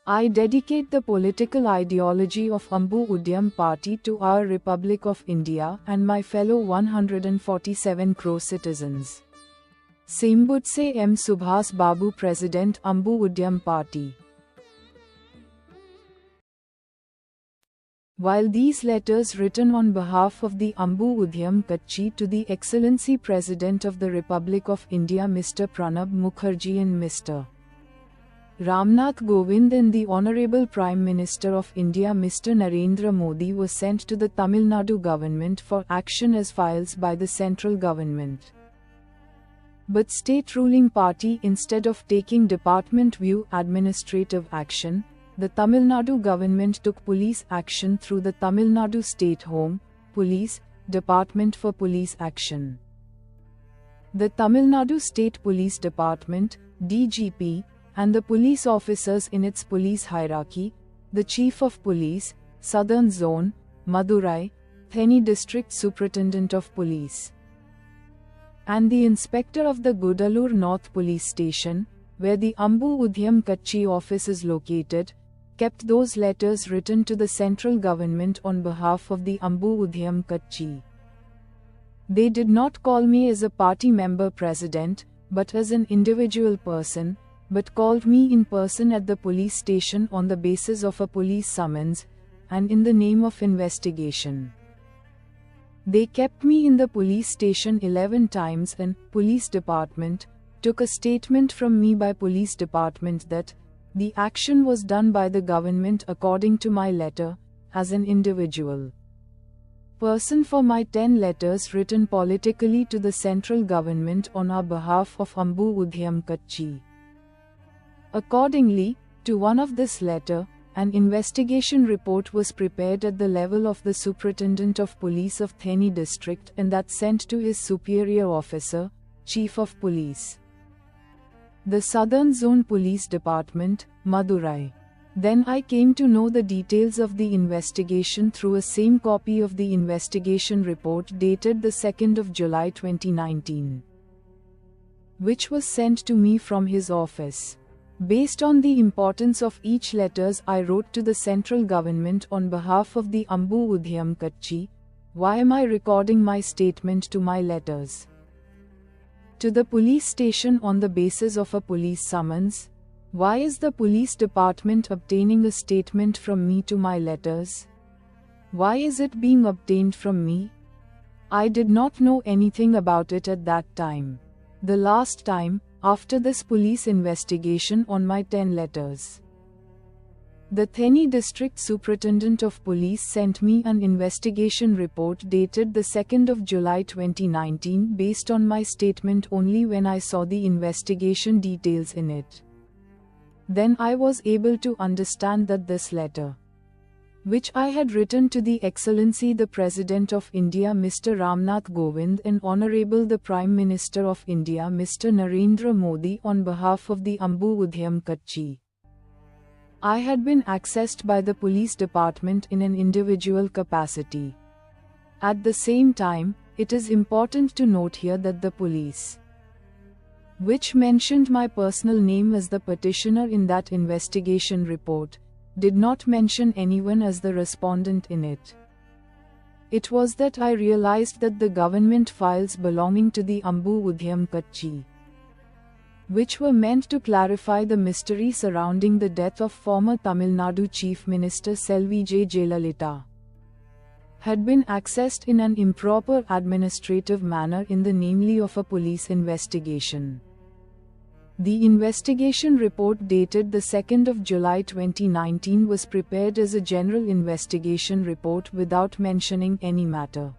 I dedicate the political ideology of Ambu Udyam Party to our Republic of India and my fellow 147 crore citizens. Sembutse M. Subhas Babu, President, Ambu Udyam Party. While these letters written on behalf of the Ambu Udyam Kachchi to the Excellency President of the Republic of India Mr. Pranab Mukherjee and Mr. Ramnath Kovind and the Honorable Prime Minister of India Mr. Narendra Modi were sent to the Tamil Nadu government for action as files by the central government. But state ruling party, instead of taking department view administrative action, the Tamil Nadu government took police action through the Tamil Nadu State Home Police Department for police action. The Tamil Nadu State Police Department, DGP, and the police officers in its police hierarchy, the Chief of Police, Southern Zone, Madurai, Theni District Superintendent of Police, and the Inspector of the Gudalur North Police Station, where the Ambu Udyam Kachchi office is located, kept those letters written to the central government on behalf of the Ambu Udyam Kachchi. They did not call me as a party member president, but as an individual person, but called me in person at the police station on the basis of a police summons, and in the name of investigation. They kept me in the police station 11 times and police department took a statement from me by police department that the action was done by the government according to my letter, as an individual person for my 10 letters written politically to the central government on our behalf of Ambu Udyam Kachchi. Accordingly, to one of this letter, an investigation report was prepared at the level of the Superintendent of Police of Theni District and that sent to his superior officer, Chief of Police, the Southern Zone Police Department, Madurai. Then I came to know the details of the investigation through a same copy of the investigation report dated the 2nd of July 2019, which was sent to me from his office. Based on the importance of each letters I wrote to the central government on behalf of the Ambu Udyam Kachchi, why am I recording my statement to my letters to the police station on the basis of a police summons? Why is the police department obtaining a statement from me to my letters? Why is it being obtained from me? I did not know anything about it at that time. The last time, after this police investigation on my 10 letters, the Theni District Superintendent of Police sent me an investigation report dated the 2nd of July 2019 based on my statement only when I saw the investigation details in it. Then I was able to understand that this letter, which I had written to the Excellency the President of India Mr. Ramnath Kovind and Honorable the Prime Minister of India Mr. Narendra Modi on behalf of the Ambu Udyam Kachchi, I had been accessed by the police department in an individual capacity. At the same time, it is important to note here that the police, which mentioned my personal name as the petitioner in that investigation report, did not mention anyone as the respondent in it. It was that I realized that the government files belonging to the Ambu Udyam Kachchi, which were meant to clarify the mystery surrounding the death of former Tamil Nadu Chief Minister Selvi J. Jayalalitha, had been accessed in an improper administrative manner in the namely of a police investigation. The investigation report dated the 2nd of July 2019 was prepared as a general investigation report without mentioning any matter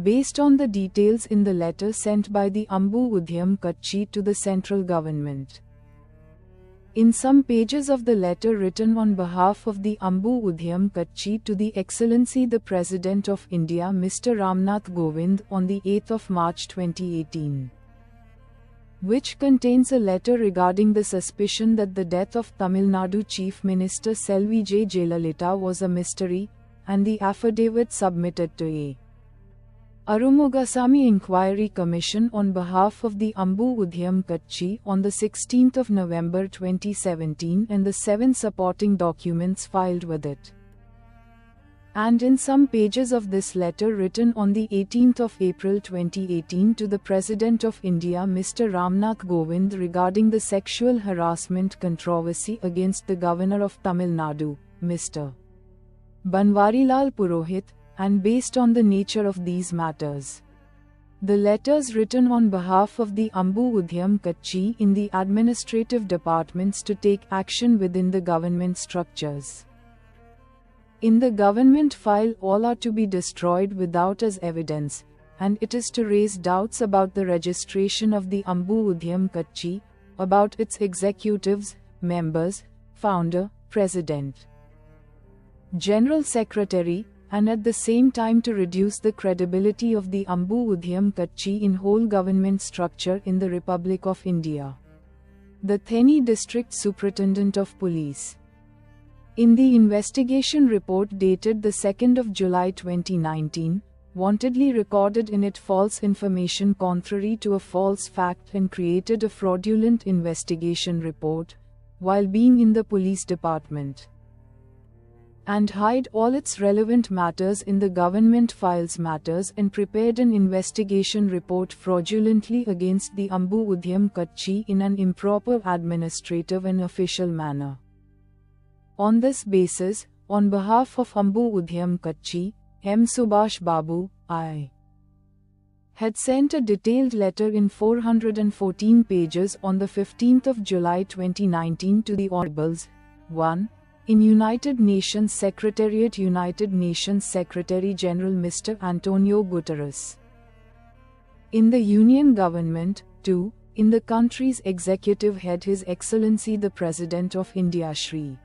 based on the details in the letter sent by the Ambu Udyam Kachchi to the central government. In some pages of the letter written on behalf of the Ambu Udyam Kachchi to the Excellency the President of India Mr. Ramnath Kovind on the 8th of March 2018, which contains a letter regarding the suspicion that the death of Tamil Nadu Chief Minister Selvi J. Jayalalitha was a mystery, and the affidavit submitted to A. Arumugasamy Inquiry Commission on behalf of the Ambu Udhyam Kutchi on the 16th of November 2017 and the 7 supporting documents filed with it. And in some pages of this letter written on the 18th of April 2018 to the President of India Mr. Ramnath Kovind regarding the sexual harassment controversy against the Governor of Tamil Nadu, Mr. Banwarilal Purohit, and based on the nature of these matters. The letters written on behalf of the Ambu Udhyam Kutchi in the administrative departments to take action within the government structures. In the government file all are to be destroyed without as evidence, and it is to raise doubts about the registration of the Ambu Udhyam Kutchi, about its executives, members, founder, president, general secretary, and at the same time to reduce the credibility of the Ambu Udhyam Kutchi in whole government structure in the Republic of India. The Theni District Superintendent of Police. In the investigation report dated the 2nd of July 2019, wantedly recorded in it false information contrary to a false fact and created a fraudulent investigation report, while being in the police department, and hide all its relevant matters in the government files matters and prepared an investigation report fraudulently against the Ambu Udhyam Kutchi in an improper administrative and official manner. On this basis, on behalf of Ambu Udhyam Kutchi, M. Subhash Babu, I. had sent a detailed letter in 414 pages on the 15th of July 2019 to the Honorables, 1. In United Nations Secretariat United Nations Secretary General Mr. Antonio Guterres. In the Union Government, 2. In the country's executive head His Excellency the President of India Shri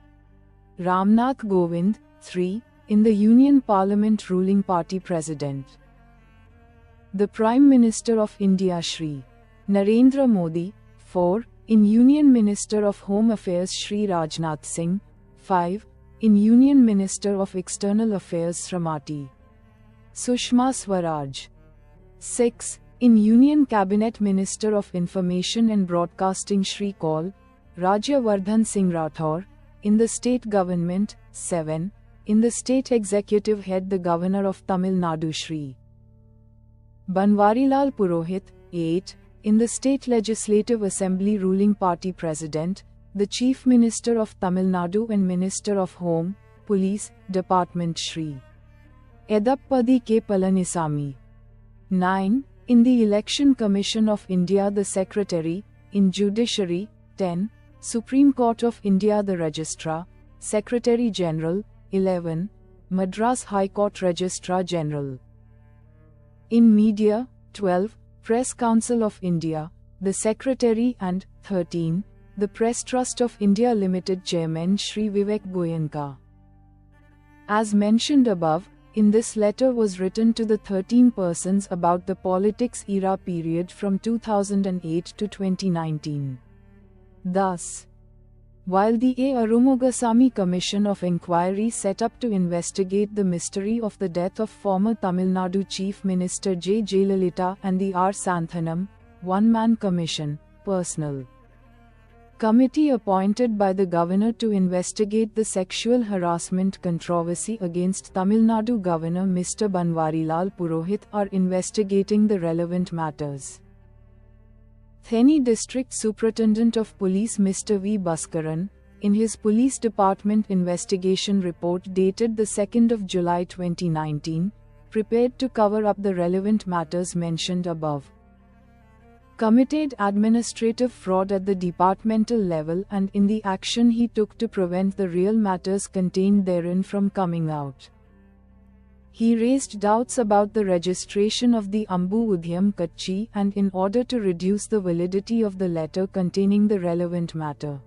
Ramnath Kovind, 3. In the Union Parliament ruling party President, the Prime Minister of India Shri Narendra Modi, 4. In Union Minister of Home Affairs Shri Rajnath Singh, 5. In Union Minister of External Affairs Srimati Sushma Swaraj, 6. In Union Cabinet Minister of Information and Broadcasting Shri Kaul Rajyavardhan Singh Rathore. In the state government, 7. In the state executive head the Governor of Tamil Nadu Shri Banwarilal Purohit, 8. In the state legislative assembly ruling party President, the Chief Minister of Tamil Nadu and Minister of Home, Police, Department Shri Edappadi K. Palanisamy. 9. In the Election Commission of India the Secretary, in Judiciary, 10. Supreme Court of India the Registrar, Secretary General, 11. Madras High Court Registrar General. In Media, 12. Press Council of India, the Secretary and, 13. The Press Trust of India Limited Chairman Shri Vivek Goenka. As mentioned above, in this letter was written to the 13 persons about the politics era period from 2008 to 2019. Thus, while the A. Arumugasamy Commission of Inquiry set up to investigate the mystery of the death of former Tamil Nadu Chief Minister J. Jayalalitha and the R. Santhanam, one-man commission, personal committee appointed by the Governor to investigate the sexual harassment controversy against Tamil Nadu Governor Mr. Banwarilal Purohit are investigating the relevant matters. Theni District Superintendent of Police Mr. V. Bhaskaran, in his Police Department investigation report dated the 2nd of July 2019, prepared to cover up the relevant matters mentioned above, committed administrative fraud at the departmental level and in the action he took to prevent the real matters contained therein from coming out. He raised doubts about the registration of the Ambu Udhyam Kutchi and in order to reduce the validity of the letter containing the relevant matter,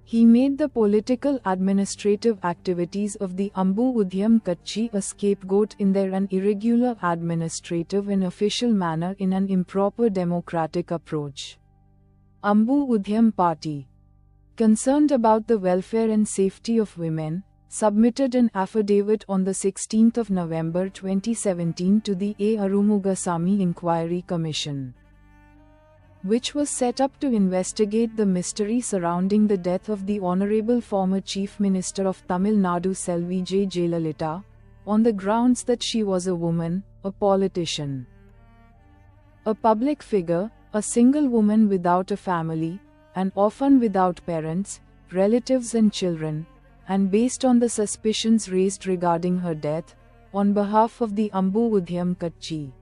he made the political administrative activities of the Ambu Udhyam Kutchi a scapegoat in their an irregular administrative and official manner in an improper democratic approach. Ambu Udhyam Party, concerned about the welfare and safety of women, submitted an affidavit on the 16th of November 2017 to the A. Arumugasamy Inquiry Commission, which was set up to investigate the mystery surrounding the death of the Honorable former Chief Minister of Tamil Nadu Selvi J. Jayalalitha, on the grounds that she was a woman, a politician, a public figure, a single woman without a family, an orphan without parents, relatives and children, and based on the suspicions raised regarding her death, on behalf of the Ambu Udhyam Kachchi,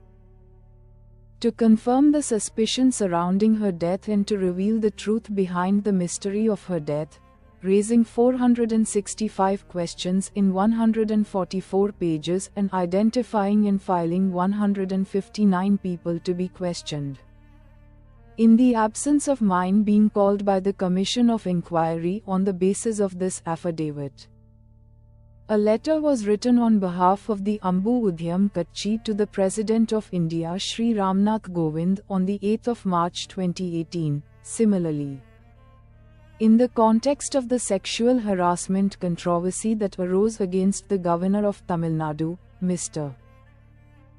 to confirm the suspicion surrounding her death and to reveal the truth behind the mystery of her death, raising 465 questions in 144 pages and identifying and filing 159 people to be questioned. In the absence of mine being called by the Commission of Inquiry on the basis of this affidavit, a letter was written on behalf of the Ambu Udhyam Kachchi to the President of India Shri Ramnath Kovind on the 8th of March 2018. Similarly, in the context of the sexual harassment controversy that arose against the Governor of Tamil Nadu, Mr.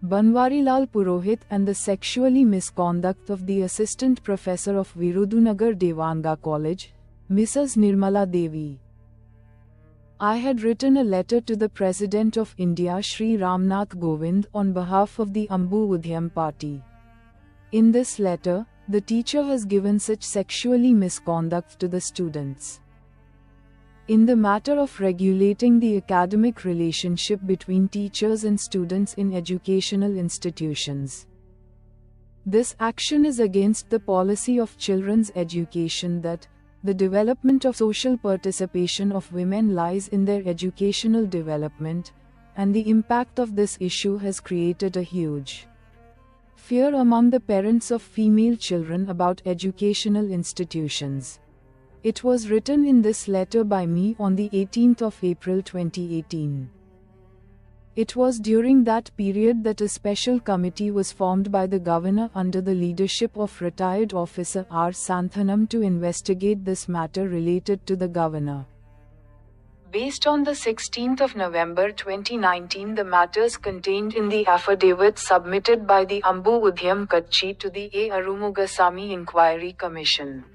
Banwarilal Purohit, and the sexually misconduct of the Assistant Professor of Virudunagar Devanga College, Mrs. Nirmala Devi, I had written a letter to the President of India Shri Ramnath Kovind on behalf of the Ambu Udhyam Party. In this letter, the teacher has given such sexually misconduct to the students. In the matter of regulating the academic relationship between teachers and students in educational institutions, this action is against the policy of children's education that the development of social participation of women lies in their educational development, and the impact of this issue has created a huge fear among the parents of female children about educational institutions. It was written in this letter by me on the 18th of April 2018. It was during that period that a special committee was formed by the Governor under the leadership of retired officer R. Santhanam to investigate this matter related to the Governor. Based on the 16th of November 2019, the matters contained in the affidavit submitted by the Ambu Udhyam Kachchi to the A. Arumugasamy Inquiry Commission,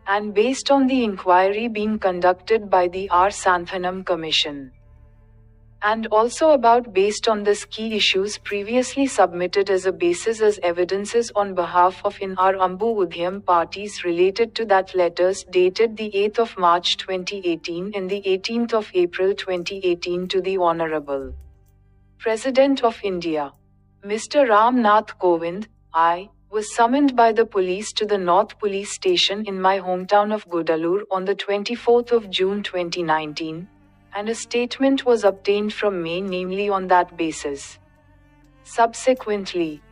and based on the inquiry being conducted by the R. Santhanam Commission, and also about based on the key issues previously submitted as a basis as evidences on behalf of in our Ambu Udhyam parties related to that letters dated the 8th of March 2018 and the 18th of April 2018 to the Honorable President of India, Mr. Ram Nath Kovind, I was summoned by the police to the North Police Station in my hometown of Gudalur on the 24th of June 2019, and a statement was obtained from me namely on that basis. Subsequently,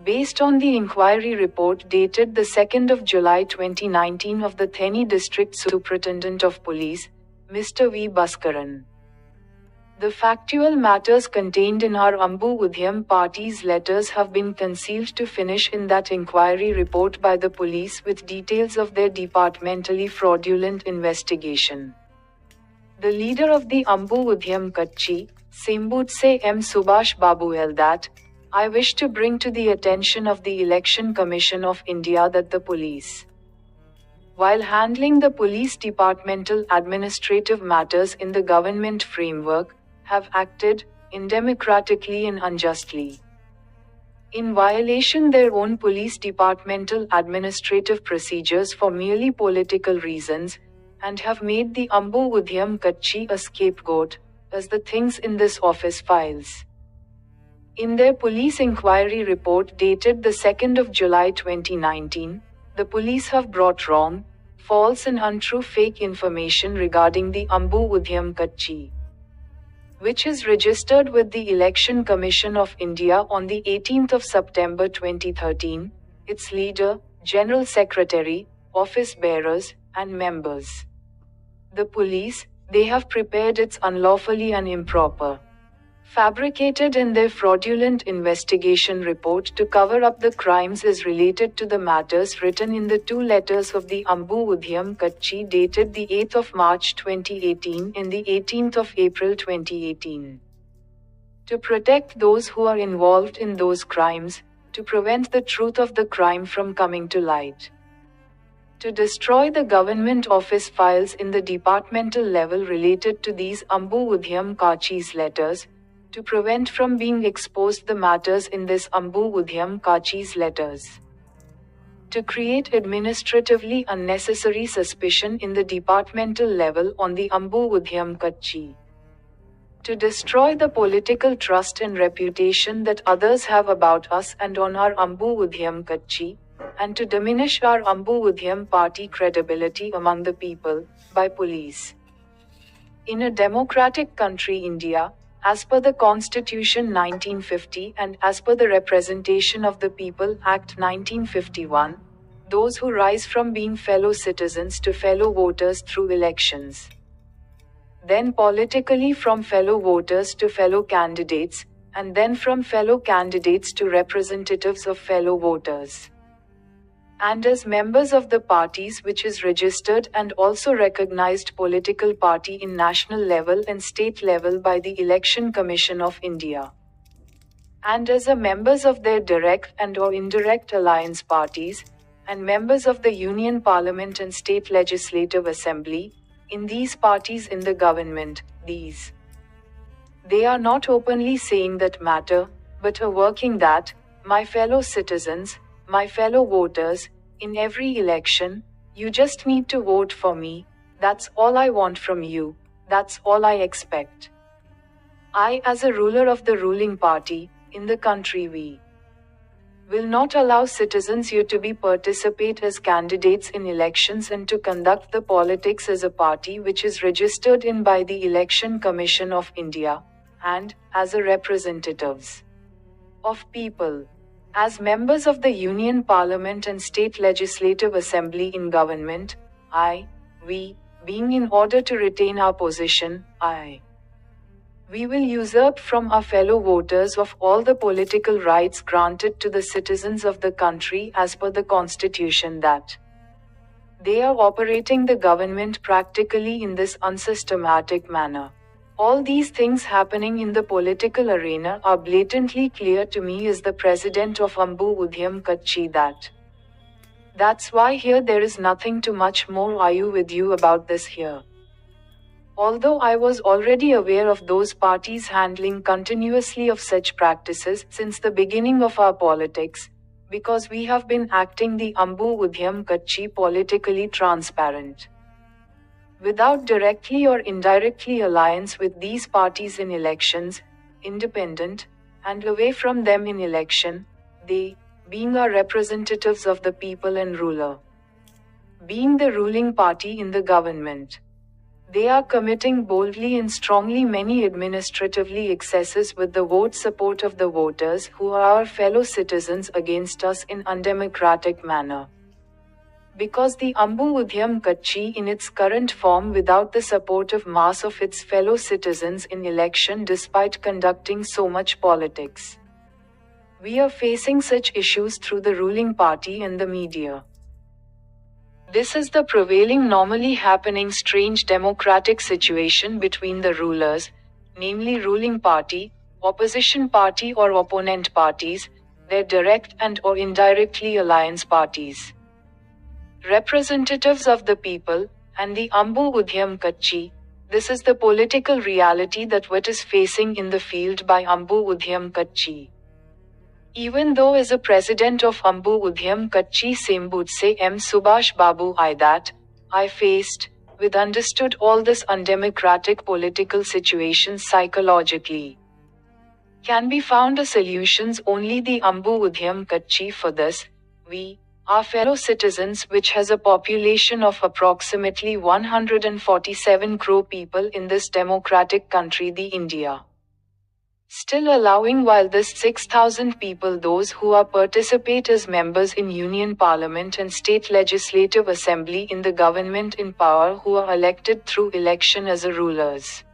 based on the inquiry report dated the 2nd of July 2019 of the Theni District Superintendent of Police, Mr. V. Bhaskaran, the factual matters contained in our Ambu Udhyam party's letters have been concealed to finish in that inquiry report by the police with details of their departmentally fraudulent investigation. The leader of the Ambu Udhyam Kachchi, Sembutse M. Subhash Babu held that, I wish to bring to the attention of the Election Commission of India that the police, while handling the police departmental administrative matters in the government framework, have acted undemocratically and unjustly, in violation their own police departmental administrative procedures for merely political reasons, and have made the Ambu Udhyam Kachchi a scapegoat, as the things in this office files. In their police inquiry report dated the 2nd of July 2019, the police have brought wrong, false and untrue fake information regarding the Ambu Udhyam Kachchi, which is registered with the Election Commission of India on the 18th of September 2013, its leader, General Secretary, office bearers, and members. The police, they have prepared its unlawfully and improper, fabricated in their fraudulent investigation report to cover up the crimes is related to the matters written in the two letters of the Ambu Udhyam Kutchi dated the 8th of March 2018 and the 18th of April 2018. To protect those who are involved in those crimes, to prevent the truth of the crime from coming to light. To destroy the government office files in the departmental level related to these Ambu Udhyam Kutchi's letters, to prevent from being exposed the matters in this Ambu Udhyam Kutchi's letters. To create administratively unnecessary suspicion in the departmental level on the Ambu Udhyam Kutchi. To destroy the political trust and reputation that others have about us and on our Ambu Udhyam Kutchi, and to diminish our Ambu Udhyam party credibility among the people, by police. In a democratic country India, as per the Constitution 1950 and as per the Representation of the People Act 1951, those who rise from being fellow citizens to fellow voters through elections, then politically from fellow voters to fellow candidates, and then from fellow candidates to representatives of fellow voters, and as members of the parties which is registered and also recognized political party in national level and state level by the Election Commission of India, and as a members of their direct and or indirect alliance parties, and members of the Union Parliament and State Legislative Assembly, in these parties in the government, these. They are not openly saying that matter, but are working that, my fellow citizens, my fellow voters, in every election, you just need to vote for me, that's all I want from you, that's all I expect. I, as a ruler of the ruling party, in the country we will not allow citizens here to be participate as candidates in elections and to conduct the politics as a party which is registered in by the Election Commission of India, and, as a representatives of people, as members of the Union Parliament and State Legislative Assembly in government, we, being in order to retain our position, we will usurp from our fellow voters of all the political rights granted to the citizens of the country as per the Constitution that they are operating the government practically in this unsystematic manner. All these things happening in the political arena are blatantly clear to me as the president of Ambu Udhyam Kutchi that. That's why here there is nothing too much more argue with you about this here. Although I was already aware of those parties handling continuously of such practices since the beginning of our politics, because we have been acting the Ambu Udhyam Kutchi politically transparent. Without directly or indirectly alliance with these parties in elections, independent, and away from them in election, they, being our representatives of the people and ruler, being the ruling party in the government, they are committing boldly and strongly many administratively excesses with the vote support of the voters who are our fellow citizens against us in undemocratic manner. Because the Ambu Udhyam Kutchi in its current form without the support of mass of its fellow citizens in election despite conducting so much politics, we are facing such issues through the ruling party and the media. This is the prevailing normally happening strange democratic situation between the rulers, namely ruling party, opposition party or opponent parties, their direct and or indirectly alliance parties, representatives of the people, and the Ambu Udhyam Kutchi. This is the political reality that what is facing in the field by Ambu Udhyam Kutchi. Even though as a president of Ambu Udhyam Kutchi Sembutse M. Subhash Babu I faced, with understood all this undemocratic political situations psychologically. Can be found a solutions only the Ambu Udhyam Kutchi for this, we, our fellow citizens which has a population of approximately 147 crore people in this democratic country the India. Still allowing while this 6,000 people those who are participate as members in Union Parliament and State Legislative Assembly in the government in power who are elected through election as a rulers,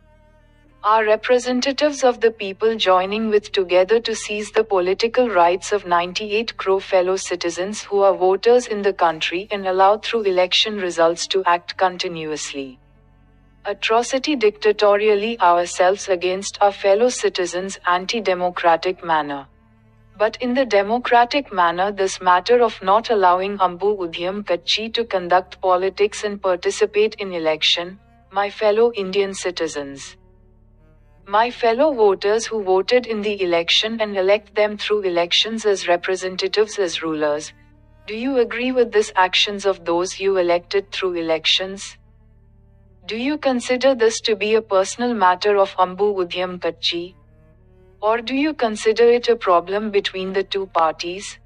are representatives of the people joining with together to seize the political rights of 98 crore fellow citizens who are voters in the country and allow through election results to act continuously. Atrocity dictatorially ourselves against our fellow citizens anti-democratic manner. But in the democratic manner this matter of not allowing Ambu Udhyam Kachchi to conduct politics and participate in election, my fellow Indian citizens. My fellow voters who voted in the election and elect them through elections as representatives as rulers, do you agree with these actions of those you elected through elections? Do you consider this to be a personal matter of Ambu Udhyam Kachchi? Or do you consider it a problem between the two parties?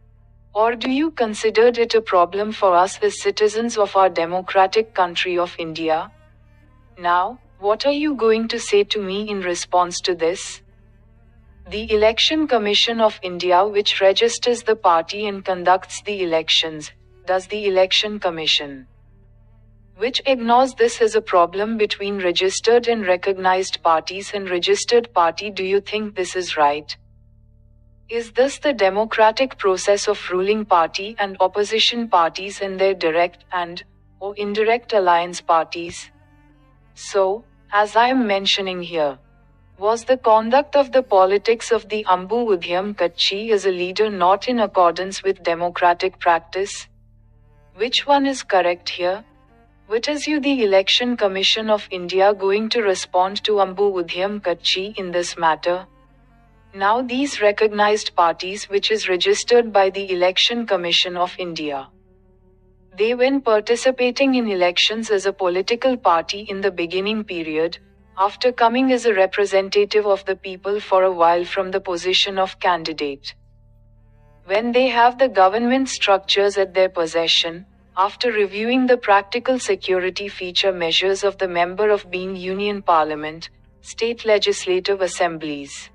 Or do you consider it a problem for us as citizens of our democratic country of India? Now, what are you going to say to me in response to this? The Election Commission of India, which registers the party and conducts the elections, does the Election Commission, which ignores this as a problem between registered and recognized parties and registered party. Do you think this is right? Is this the democratic process of ruling party and opposition parties and their direct and/or indirect alliance parties? So, as I am mentioning here, was the conduct of the politics of the Ambu Udhyam Kachchi as a leader not in accordance with democratic practice? Which one is correct here? What is you the Election Commission of India going to respond to Ambu Udhyam Kachchi in this matter? Now these recognized parties which is registered by the Election Commission of India, they when participating in elections as a political party in the beginning period, after coming as a representative of the people for a while from the position of candidate, when they have the government structures at their possession, after reviewing the practical security feature measures of the member of being Union Parliament, state legislative assemblies,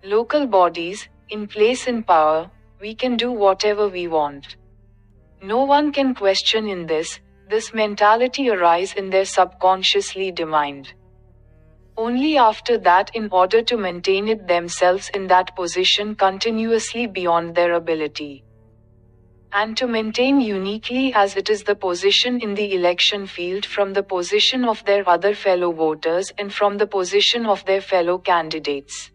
local bodies, in place in power, we can do whatever we want. No one can question in this mentality arise in their subconsciously mind. Only after that in order to maintain it themselves in that position continuously beyond their ability. And to maintain uniquely as it is the position in the election field from the position of their other fellow voters and from the position of their fellow candidates.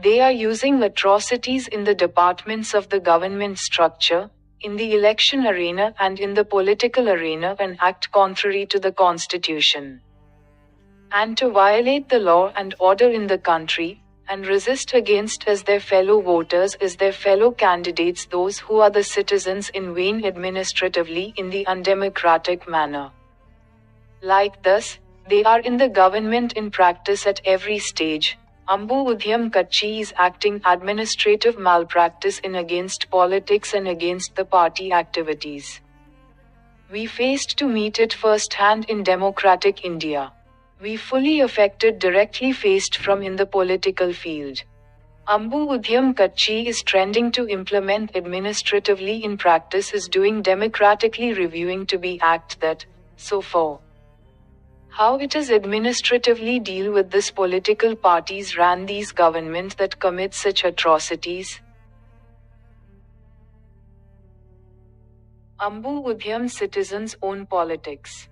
They are using atrocities in the departments of the government structure, in the election arena and in the political arena and act contrary to the constitution. And to violate the law and order in the country, and resist against as their fellow voters as their fellow candidates those who are the citizens in vain administratively in the undemocratic manner. Like this, they are in the government in practice at every stage. Ambu Udhyam Kachchi is acting administrative malpractice in against politics and against the party activities. We faced to meet it first hand in democratic India. We fully affected directly faced from in the political field. Ambu Udhyam Kachchi is trending to implement administratively in practice is doing democratically reviewing to be act that, so for how it is administratively deal with this political parties ran these government that commit such atrocities. Ambu Udhyam citizens own politics.